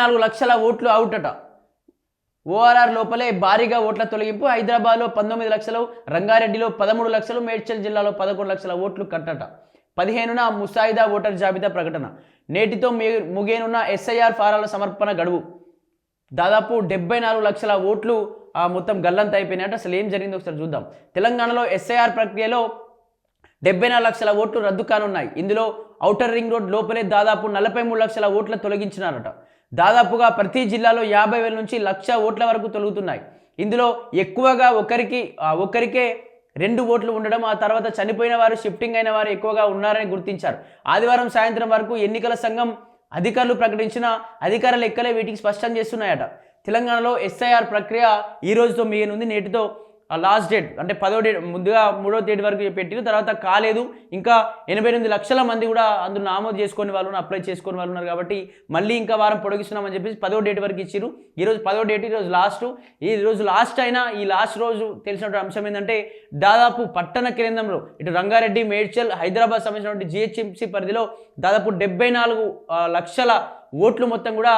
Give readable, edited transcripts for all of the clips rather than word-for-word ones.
74 లక్షల ఓట్లు అవుట్ అట. ఓఆర్ఆర్ లోపలే భారీగా ఓట్ల తొలగింపు. హైదరాబాద్లో 19 లక్షలు, రంగారెడ్డిలో 13 లక్షలు, మేడ్చల్ జిల్లాలో 11 లక్షల ఓట్లు కట్టట. 15న ముసాయిదా ఓటర్ జాబితా ప్రకటన. నేటితో ముగియనున్న ఎస్ఐఆర్ ఫారాల సమర్పణ గడువు. దాదాపు 74 లక్షల ఓట్లు మొత్తం గల్లంత అయిపోయినాయట. అసలు ఏం జరిగిందో ఒకసారి చూద్దాం. తెలంగాణలో ఎస్ఐఆర్ ప్రక్రియలో 74 లక్షల ఓట్లు రద్దు కానున్నాయి. ఇందులో ఔటర్ రింగ్ రోడ్ లోపలే దాదాపు 43 లక్షల ఓట్ల తొలగించినారట. దాదాపుగా ప్రతి జిల్లాలో 50,000 నుంచి 1,00,000 ఓట్ల వరకు తొలగుతున్నాయి. ఇందులో ఎక్కువగా ఒకరికే 2 ఓట్లు ఉండడం, ఆ తర్వాత చనిపోయిన వారు, షిఫ్టింగ్ అయిన వారు ఎక్కువగా ఉన్నారని గుర్తించారు. ఆదివారం సాయంత్రం వరకు ఎన్నికల సంఘం అధికారులు ప్రకటించిన అధికార లెక్కలే వీటికి స్పష్టం చేస్తున్నాయట. తెలంగాణలో ఎస్ఐఆర్ ప్రక్రియ ఈ రోజుతో మిగిలింది. నేటితో లాస్ట్ డేట్ అంటే 10వ డేట్, ముందుగా 3వ తేదీ వరకు పెట్టిరు, తర్వాత కాలేదు. ఇంకా 88 లక్షల మంది కూడా అందులో నామోదు చేసుకునే వాళ్ళు, అప్లై చేసుకునే వాళ్ళు ఉన్నారు. కాబట్టి మళ్ళీ ఇంకా వారం పొడిగిస్తున్నామని చెప్పేసి 10వ డేట్ వరకు ఇచ్చిరు. ఈరోజు 10వ డేట్, ఈరోజు లాస్ట్. ఈరోజు లాస్ట్ అయినా ఈ లాస్ట్ రోజు తెలిసినటువంటి అంశం ఏంటంటే దాదాపు పట్టణ కేంద్రంలో ఇటు రంగారెడ్డి, మేడ్చల్, హైదరాబాద్ సంబంధించినటువంటి జిహెచ్ఎంసీ పరిధిలో దాదాపు 74 లక్షల ఓట్లు మొత్తం కూడా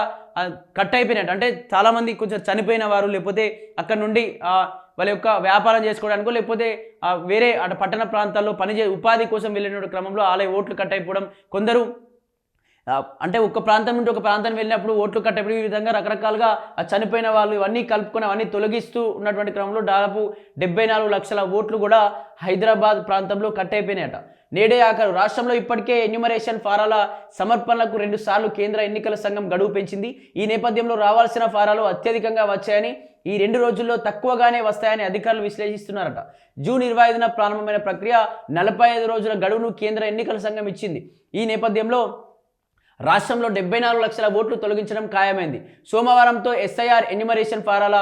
కట్ అయిపోయినట్టు. అంటే చాలామంది కొంచెం చనిపోయిన వారు, లేకపోతే అక్కడ నుండి వాళ్ళ యొక్క వ్యాపారం చేసుకోవడానికో, లేకపోతే వేరే అటు పట్టణ ప్రాంతాల్లో ఉపాధి కోసం వెళ్ళిన క్రమంలో ఆలయ ఓట్లు కట్ అయిపోవడం. కొందరు అంటే ఒక ప్రాంతం నుండి ఒక ప్రాంతం వెళ్ళినప్పుడు ఓట్లు కట్టబడి ఈ విధంగా రకరకాలుగా చనిపోయిన వాళ్ళు ఇవన్నీ కలుపుకొని అవన్నీ తొలగిస్తూ ఉన్నటువంటి క్రమంలో దాదాపు 74 లక్షల ఓట్లు కూడా హైదరాబాద్ ప్రాంతంలో కట్ అయిపోయినాయట. నేడే ఆఖరు. రాష్ట్రంలో ఇప్పటికే ఎన్యూమరేషన్ ఫారాల సమర్పణలకు 2 సార్లు కేంద్ర ఎన్నికల సంఘం గడువు పెంచింది. ఈ నేపథ్యంలో రావాల్సిన ఫారాలు అత్యధికంగా వచ్చాయని, ఈ 2 రోజుల్లో తక్కువగానే వస్తాయని అధికారులు విశ్లేషిస్తున్నారట. జూన్ 25న ప్రారంభమైన ప్రక్రియ 45 రోజుల గడువును కేంద్ర ఎన్నికల సంఘం ఇచ్చింది. ఈ నేపథ్యంలో రాష్ట్రంలో 74 లక్షల ఓట్లు తొలగించడం ఖాయమైంది. సోమవారంతో ఎస్ఐఆర్ ఎన్యూమరేషన్ ఫారాల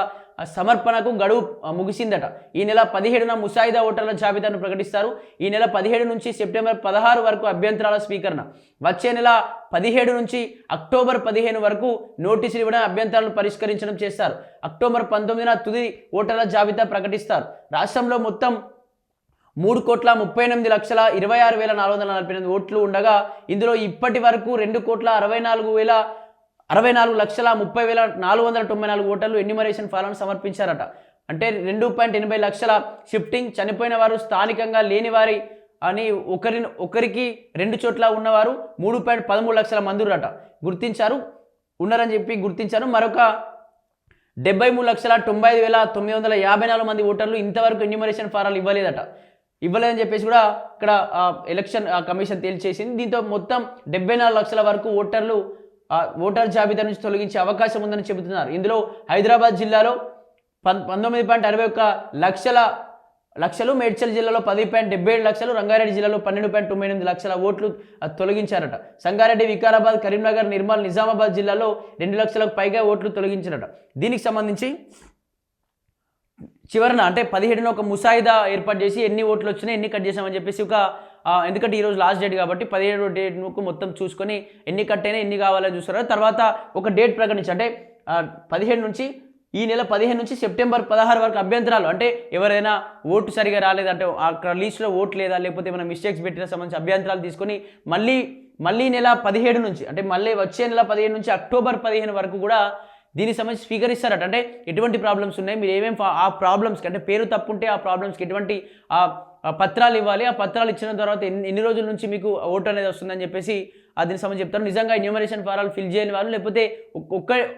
సమర్పణకు గడువు ముగిసిందట. ఈ నెల 17న ముసాయిదా ఓటర్ల జాబితాను ప్రకటిస్తారు. ఈ నెల 17 నుంచి సెప్టెంబర్ 16 వరకు అభ్యంతరాల స్వీకరణ. వచ్చే నెల 17 నుంచి అక్టోబర్ 15 వరకు నోటీసులు ఇవ్వడం, అభ్యంతరాలను పరిష్కరించడం చేస్తారు. అక్టోబర్ 19న తుది ఓటర్ల జాబితా ప్రకటిస్తారు. రాష్ట్రంలో మొత్తం 3,38,26,24,448 ఓట్లు ఉండగా ఇందులో ఇప్పటి వరకు 2,64,30,30,494 ఓటర్లు ఎన్యూమరేషన్ ఫారాలను సమర్పించారట. అంటే 2.80 లక్షల షిఫ్టింగ్, చనిపోయిన వారు, స్థానికంగా లేని వారి అని ఒకరికి 2 చోట్ల ఉన్నవారు 3.13 లక్షల మందిరట ఉన్నారని చెప్పి గుర్తించారు. మరొక 73,95,954 మంది ఓటర్లు ఇంతవరకు ఎన్యూమరేషన్ ఫారాలు ఇవ్వలేదని చెప్పేసి కూడా ఇక్కడ ఎలక్షన్ కమిషన్ తేల్చేసింది. దీంతో మొత్తం 74 లక్షల వరకు ఓటర్ జాబితా నుంచి తొలగించే అవకాశం ఉందని చెబుతున్నారు. ఇందులో హైదరాబాద్ జిల్లాలో 19.61 లక్షలు, మేడ్చల్ జిల్లాలో 10.77 లక్షలు, రంగారెడ్డి జిల్లాలో 12.98 లక్షల ఓట్లు తొలగించారట. సంగారెడ్డి, వికారాబాద్, కరీంనగర్, నిర్మల్, నిజామాబాద్ జిల్లాలో 2 లక్షలకు పైగా ఓట్లు తొలగించారట. దీనికి సంబంధించి చివరన అంటే 17న ఒక ముసాయిదా ఏర్పాటు చేసి ఎన్ని ఓట్లు వచ్చినాయి, ఎన్ని కట్ చేసామని చెప్పేసి ఎందుకంటే ఈరోజు లాస్ట్ డేట్ కాబట్టి 17వ డేట్కు మొత్తం చూసుకొని ఎన్ని కట్ అయినా ఎన్ని కావాలని చూస్తారు. తర్వాత ఒక డేట్ ప్రకటించి అంటే 17 నుంచి ఈ నెల 15 నుంచి సెప్టెంబర్ 16 వరకు అభ్యంతరాలు, అంటే ఎవరైనా ఓటు సరిగా రాలేదంటే అక్కడ లీస్ట్లో ఓటు లేదా, లేకపోతే ఏమైనా మిస్టేక్స్ పెట్టిన సంబంధించి అభ్యంతరాలు తీసుకొని మళ్ళీ నెల 17 నుంచి అంటే మళ్ళీ వచ్చే నెల 15 నుంచి అక్టోబర్ 15 వరకు కూడా దీనికి సంబంధించి స్వీకరిస్తారట. అంటే ఎటువంటి ప్రాబ్లమ్స్ ఉన్నాయి, మీరు ఏమేమి ఆ ప్రాబ్లమ్స్కి అంటే పేరు తప్పుంటే ఆ ప్రాబ్లమ్స్కి ఎటువంటి పత్రాలు ఇవ్వాలి, ఆ పత్రాలు ఇచ్చిన తర్వాత ఎన్ని రోజుల నుంచి మీకు ఓటు అనేది వస్తుందని చెప్పేసి దీనికి సంబంధించి చెప్తారు. నిజంగా ఎన్యూమరేషన్ ఫారాలు ఫిల్ చేయని వాళ్ళు, లేకపోతే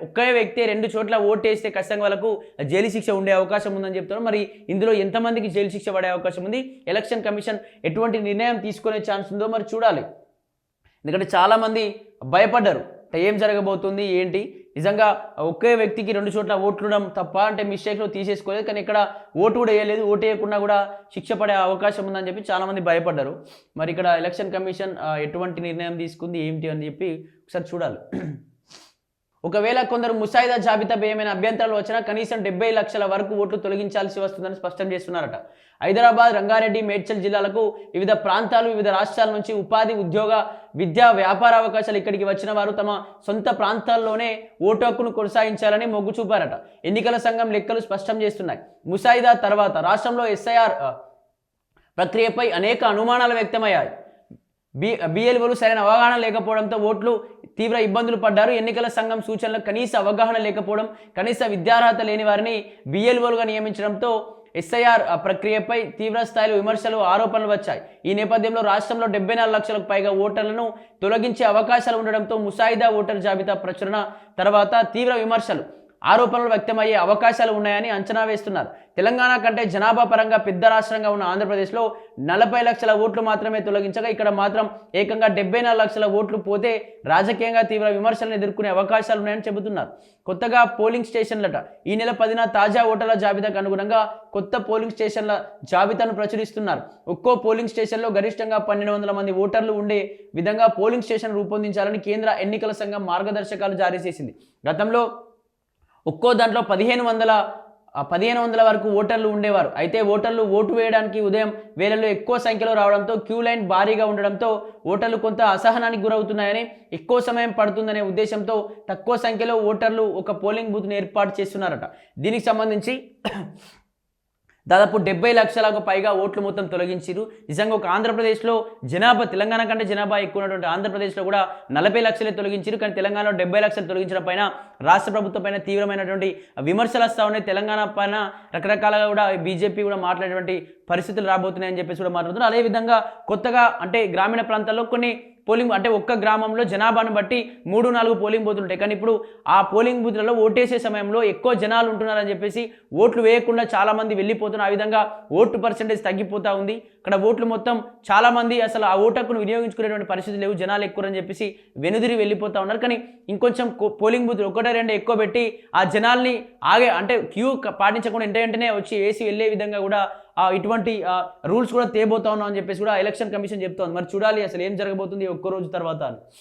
ఒకే వ్యక్తి 2 చోట్ల ఓటు వేస్తే ఖచ్చితంగా వాళ్ళకు జైలు శిక్ష ఉండే అవకాశం ఉందని చెప్తారు. మరి ఇందులో ఎంతమందికి జైలు శిక్ష పడే అవకాశం ఉంది, ఎలక్షన్ కమిషన్ ఎటువంటి నిర్ణయం తీసుకునే ఛాన్స్ ఉందో మరి చూడాలి. ఎందుకంటే చాలామంది భయపడ్డారు ఏం జరగబోతుంది ఏంటి, నిజంగా ఒకే వ్యక్తికి 2 చోట్ల ఓట్లుడడం తప్ప అంటే మిస్టేక్లో తీసేసుకోలేదు, కానీ ఇక్కడ ఓటు కూడా వేయలేదు, ఓటు వేయకుండా కూడా శిక్ష పడే అవకాశం ఉందని చెప్పి చాలామంది భయపడ్డారు. మరి ఇక్కడ ఎలక్షన్ కమిషన్ ఎటువంటి నిర్ణయం తీసుకుంది ఏంటి అని చెప్పి ఒకసారి చూడాలి. ఒకవేళ కొందరు ముసాయిదా జాబితాపై ఏమైనా అభ్యంతరాలు వచ్చినా కనీసం 70 లక్షల వరకు ఓట్లు తొలగించాల్సి వస్తుందని స్పష్టం చేస్తున్నారట. హైదరాబాద్, రంగారెడ్డి, మేడ్చల్ జిల్లాలకు వివిధ ప్రాంతాలు, వివిధ రాష్ట్రాల నుంచి ఉపాధి, ఉద్యోగ, విద్యా, వ్యాపార అవకాశాలు ఇక్కడికి వచ్చిన వారు తమ సొంత ప్రాంతాల్లోనే ఓటు హక్కును కొనసాగించాలని మొగ్గు చూపారట. ఎన్నికల సంఘం లెక్కలు స్పష్టం చేస్తున్నాయి. ముసాయిదా తర్వాత రాష్ట్రంలో ఎస్ఐఆర్ ప్రక్రియపై అనేక అనుమానాలు వ్యక్తమయ్యాయి. బిఎల్ఓలు సరైన అవగాహన లేకపోవడంతో ఓట్లు తీవ్ర ఇబ్బందులు పడ్డారు. ఎన్నికల సంఘం సూచనలకు కనీస అవగాహన లేకపోవడం, కనీస విద్యార్హత లేని వారిని బిఎల్ఓలుగా నియమించడంతో ఎస్ఐఆర్ ప్రక్రియపై తీవ్ర స్థాయిలో విమర్శలు, ఆరోపణలు వచ్చాయి. ఈ నేపథ్యంలో రాష్ట్రంలో 74 లక్షలకు పైగా ఓటర్లను తొలగించే అవకాశాలు ఉండడంతో ముసాయిదా ఓటర్ జాబితా ప్రచురణ తర్వాత తీవ్ర విమర్శలు, ఆరోపణలు వ్యక్తమయ్యే అవకాశాలు ఉన్నాయని అంచనా వేస్తున్నారు. తెలంగాణ కంటే జనాభా పరంగా పెద్ద రాష్ట్రంగా ఉన్న ఆంధ్రప్రదేశ్లో 40 లక్షల ఓట్లు మాత్రమే తొలగించగా ఇక్కడ మాత్రం ఏకంగా 74 లక్షల ఓట్లు పోతే రాజకీయంగా తీవ్ర విమర్శలను ఎదుర్కొనే అవకాశాలు ఉన్నాయని చెబుతున్నారు. కొత్తగా పోలింగ్ స్టేషన్లట. ఈ నెల 10న తాజా ఓటర్ల జాబితాకు అనుగుణంగా కొత్త పోలింగ్ స్టేషన్ల జాబితాను ప్రచురిస్తున్నారు. ఒక్కో పోలింగ్ స్టేషన్లో గరిష్టంగా 1200 మంది ఓటర్లు ఉండే విధంగా పోలింగ్ స్టేషన్ రూపొందించాలని కేంద్ర ఎన్నికల సంఘం మార్గదర్శకాలు జారీ చేసింది. గతంలో ఒక్కో దాంట్లో 1500 వరకు ఓటర్లు ఉండేవారు. అయితే ఓటర్లు ఓటు వేయడానికి ఉదయం వేళల్లో ఎక్కువ సంఖ్యలో రావడంతో క్యూ లైన్ భారీగా ఉండడంతో ఓటర్లు కొంత అసహనానికి గురవుతున్నాయని, ఎక్కువ సమయం పడుతుందనే ఉద్దేశంతో తక్కువ సంఖ్యలో ఓటర్లు ఒక పోలింగ్ బూత్ను ఏర్పాటు చేస్తున్నారట. దీనికి సంబంధించి దాదాపు 70 లక్షలకు పైగా ఓట్లు మొత్తం తొలగించారు. నిజంగా ఒక ఆంధ్రప్రదేశ్లో జనాభా తెలంగాణ కంటే జనాభా ఎక్కువ ఉన్నటువంటి ఆంధ్రప్రదేశ్లో కూడా 40 లక్షలే తొలగించారు. కానీ తెలంగాణలో 70 లక్షలు తొలగించడం పైన రాష్ట్ర ప్రభుత్వం పైన తీవ్రమైనటువంటి విమర్శలు వస్తూ ఉన్నాయి. తెలంగాణ పైన రకరకాలుగా కూడా బీజేపీ కూడా మాట్లాడేటువంటి పరిస్థితులు రాబోతున్నాయని చెప్పేసి కూడా మాట్లాడుతున్నారు. అదేవిధంగా కొత్తగా అంటే గ్రామీణ ప్రాంతాల్లో కొన్ని పోలింగ్ అంటే ఒక్క గ్రామంలో జనాభాను బట్టి 3-4 పోలింగ్ బూతులు ఉంటాయి. కానీ ఇప్పుడు ఆ పోలింగ్ బూత్లలో ఓటేసే సమయంలో ఎక్కువ జనాలు ఉంటున్నారని చెప్పేసి ఓట్లు వేయకుండా చాలామంది వెళ్ళిపోతున్నారు. ఆ విధంగా ఓటు పర్సెంటేజ్ తగ్గిపోతూ ఉంది. అక్కడ ఓట్లు మొత్తం చాలామంది అసలు ఆ ఓటు హక్కును వినియోగించుకునేటువంటి పరిస్థితి లేవు, జనాలు ఎక్కువని చెప్పేసి వెనుదిరి వెళ్ళిపోతూ ఉన్నారు. కానీ ఇంకొంచెం పోలింగ్ బూత్ 1-2 ఎక్కువ పెట్టి ఆ జనాల్ని అంటే క్యూ పాటించకుండా వెంటనే వచ్చి వేసి వెళ్ళే విధంగా కూడా ఇటువంటి రూల్స్ కూడా తేబోతా ఉన్నాం అని చెప్పేసి కూడా ఎలక్షన్ కమిషన్ చెప్తోంది. మరి చూడాలి అసలు ఏం జరగబోతుంది ఒక్క రోజు తర్వాత.